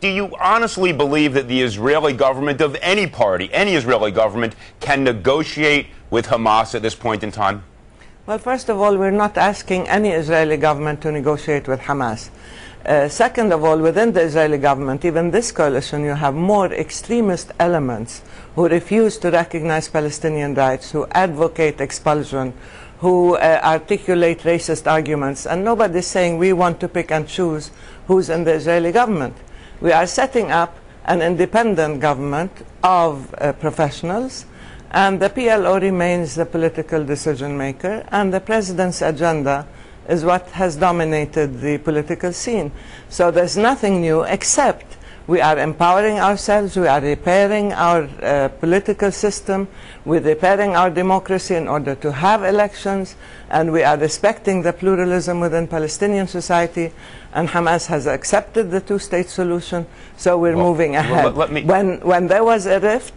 Do you honestly believe that the Israeli government of any party, any Israeli government, can negotiate with Hamas at this point in time? Well, first of all, we're not asking any Israeli government to negotiate with Hamas. Second of all, within the Israeli government, even this coalition, you have more extremist elements who refuse to recognize Palestinian rights, who advocate expulsion, who articulate racist arguments, and nobody's saying we want to pick and choose who's in the Israeli government. We are setting up an independent government of professionals, and the PLO remains the political decision maker, and the president's agenda is what has dominated the political scene. So there's nothing new except we are empowering ourselves, we are repairing our political system, we're repairing our democracy in order to have elections, and we are respecting the pluralism within Palestinian society, and Hamas has accepted the two-state solution, so we're moving ahead. When there was a rift,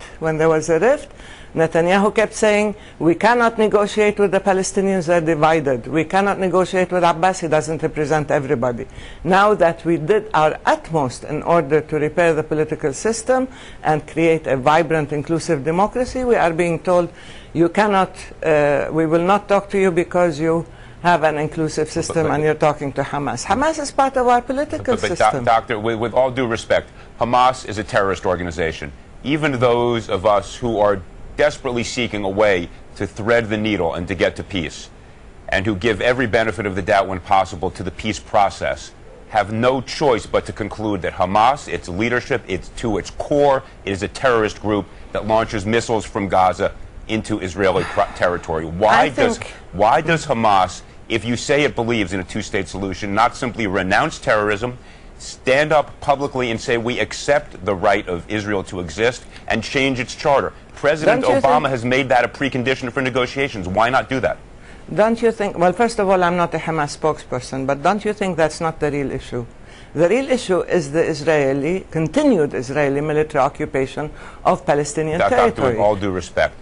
Netanyahu kept saying, we cannot negotiate with the Palestinians, they're divided. We cannot negotiate with Abbas, he doesn't represent everybody. Now that we did our utmost in order to repair the political system and create a vibrant, inclusive democracy, we are being told, you cannot, we will not talk to you because you have an inclusive system and you're talking to Hamas. Hamas is part of our political system. Doctor, with all due respect, Hamas is a terrorist organization. Even those of us who are desperately seeking a way to thread the needle and to get to peace, and who give every benefit of the doubt when possible to the peace process, have no choice but to conclude that Hamas, its leadership, to its core, is a terrorist group that launches missiles from Gaza into Israeli territory. Why does Hamas, if you say it believes in a two-state solution, not simply renounce terrorism, stand up publicly and say we accept the right of Israel to exist and change its charter? President Obama has made that a precondition for negotiations. Why not do that? Don't you think, well, first of all, I'm not a Hamas spokesperson, but don't you think that's not the real issue? The real issue is the continued Israeli military occupation of Palestinian territory. Doctor, with all due respect,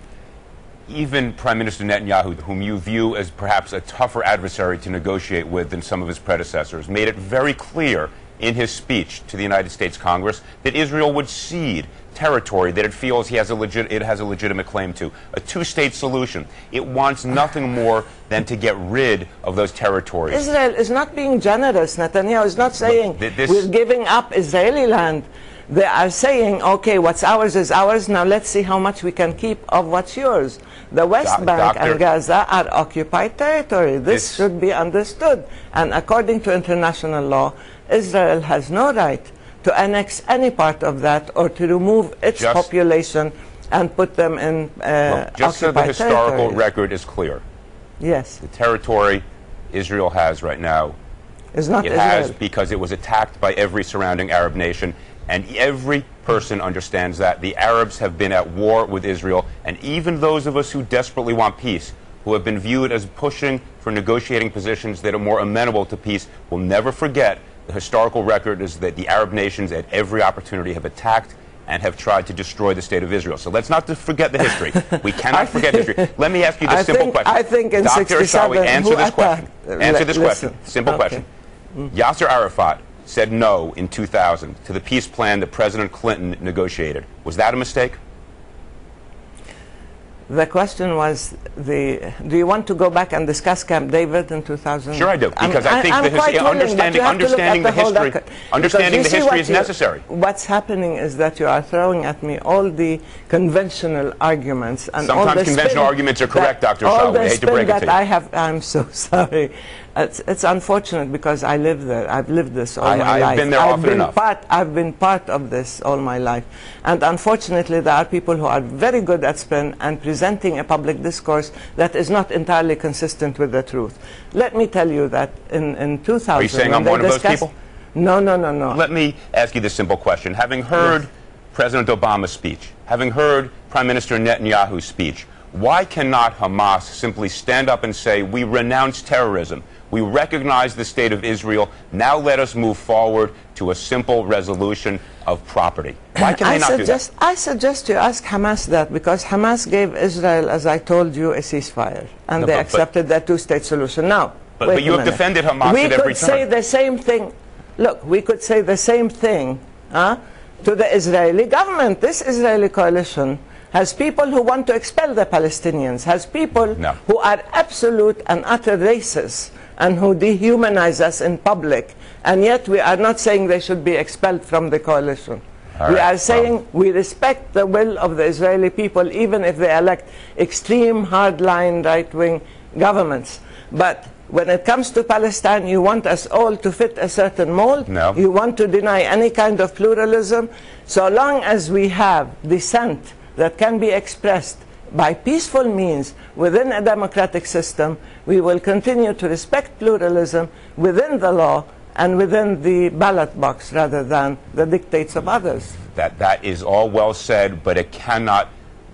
even Prime Minister Netanyahu, whom you view as perhaps a tougher adversary to negotiate with than some of his predecessors, made it very clear in his speech to the United States Congress that Israel would cede territory that it feels it has a legitimate claim to. A two-state solution. It wants nothing more than to get rid of those territories. Israel is not being generous. Netanyahu is not saying we're giving up Israeli land. They are saying, okay, what's ours is ours, now let's see how much we can keep of what's yours. The West Bank and Gaza are occupied territory. This should be understood. And according to international law, Israel has no right to annex any part of that or to remove its population and put them in just so the historical record is clear. Yes. The territory Israel has right now is not Israel. Has because it was attacked by every surrounding Arab nation, and every person understands that. The Arabs have been at war with Israel, and even those of us who desperately want peace, who have been viewed as pushing for negotiating positions that are more amenable to peace, will never forget the historical record is that the Arab nations at every opportunity have attacked and have tried to destroy the state of Israel. So let's not forget the history. We cannot forget history. Let me ask you this simple question. I think in Dr. 67, Ashrawi, answer this question. Answer this question. Simple question. Yasser Arafat said no in 2000 to the peace plan that President Clinton negotiated. Was that a mistake? The question was, do you want to go back and discuss Camp David in 2000? Sure I do, because I think understanding the history is necessary. What's happening is that you are throwing at me all the conventional arguments. And sometimes all the conventional arguments are correct, Dr. Ashrawi. I hate to break it to you. I'm so sorry. It's unfortunate because I live there. I've lived this all my life. I've been there often enough. I've been part of this all my life. And unfortunately, there are people who are very good at spin and presenting a public discourse that is not entirely consistent with the truth. Let me tell you that in 2000... Are you saying I'm one of those people? No. Let me ask you this simple question. Having heard President Obama's speech, having heard Prime Minister Netanyahu's speech, why cannot Hamas simply stand up and say, we renounce terrorism, we recognize the state of Israel, now let us move forward to a simple resolution of property? Why can they not do that? I suggest you ask Hamas that, because Hamas gave Israel, as I told you, a ceasefire, and they accepted that two-state solution. Now, but you have defended Hamas at every turn. We could say the same thing. Look, we could say the same thing to the Israeli government. This Israeli coalition has people who want to expel the Palestinians, has people who are absolute and utter racists and who dehumanize us in public, and yet we are not saying they should be expelled from the coalition. We are saying we respect the will of the Israeli people, even if they elect extreme, hardline, right-wing governments. But when it comes to Palestine, you want us all to fit a certain mold. You want to deny any kind of pluralism. So long as we have dissent that can be expressed by peaceful means within a democratic system, we will continue to respect pluralism within the law and within the ballot box rather than the dictates of others. That is all well said, but it cannot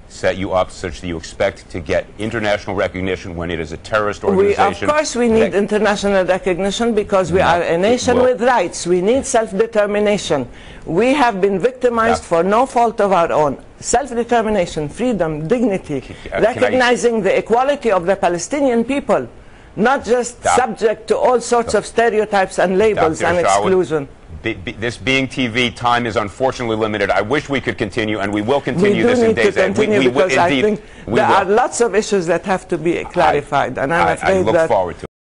set you up such that you expect to get international recognition when it is a terrorist organization. Of course we need international recognition because we are a nation with rights. We need self-determination. We have been victimized for no fault of our own. Self-determination, freedom, dignity, recognizing the equality of the Palestinian people, not just subject to all sorts of stereotypes and labels and exclusion. This being TV, time is unfortunately limited. I wish we could continue, and we will continue this in days ahead. Because I think there are lots of issues that have to be clarified, and I'm afraid I look forward to it.